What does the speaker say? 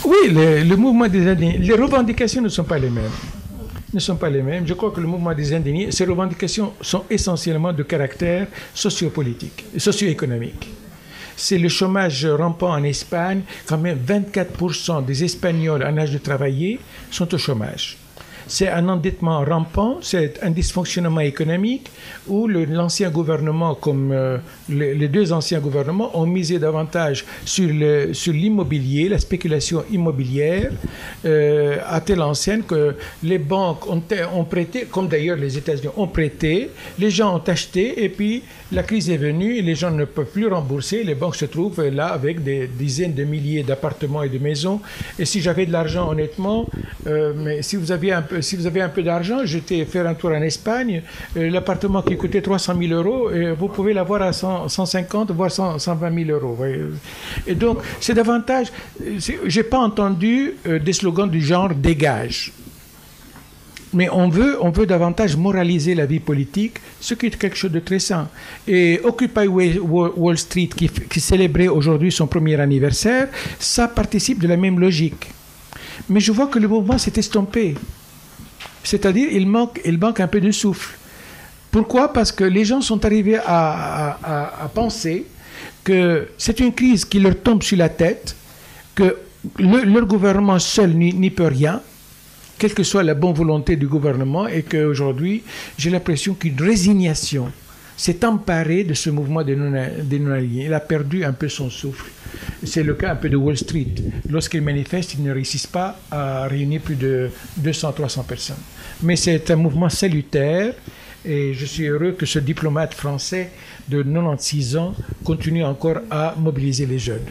Oui, le mouvement des indignés, les revendications ne sont pas les mêmes. Ne sont pas les mêmes. Je crois que le mouvement des indignés, ces revendications sont essentiellement de caractère sociopolitique, socio-économique. C'est le chômage rampant en Espagne. Quand même 24% des Espagnols en âge de travailler sont au chômage. C'est un endettement rampant, c'est un dysfonctionnement économique où l'ancien gouvernement, comme les deux anciens gouvernements, ont misé davantage sur l'immobilier, la spéculation immobilière, à telle enseigne que les banques ont prêté, comme d'ailleurs les États-Unis ont prêté, les gens ont acheté et puis la crise est venue et les gens ne peuvent plus rembourser. Les banques se trouvent là avec des dizaines de milliers d'appartements et de maisons. Et si j'avais de l'argent, honnêtement, mais si vous avez un peu d'argent, j'étais faire un tour en Espagne, l'appartement qui coûtait 300 000 euros, vous pouvez l'avoir à 150 voire 120 000 euros. Et donc, c'est davantage. J'ai pas entendu des slogans du genre dégage. Mais on veut davantage moraliser la vie politique, ce qui est quelque chose de très sain. Et Occupy Wall Street, qui célébrait aujourd'hui son premier anniversaire, ça participe de la même logique. Mais je vois que le mouvement s'est estompé. C'est-à-dire, il manque un peu de souffle. Pourquoi? Parce que les gens sont arrivés à penser que c'est une crise qui leur tombe sur la tête, que leur gouvernement seul n'y peut rien, quelle que soit la bonne volonté du gouvernement, et qu'aujourd'hui, j'ai l'impression qu'une résignation s'est emparée de ce mouvement des non-alignés. Il a perdu un peu son souffle. C'est le cas un peu de Wall Street. Lorsqu'ils manifestent, ils ne réussissent pas à réunir plus de 200-300 personnes. Mais c'est un mouvement salutaire, et je suis heureux que ce diplomate français de 96 ans continue encore à mobiliser les jeunes.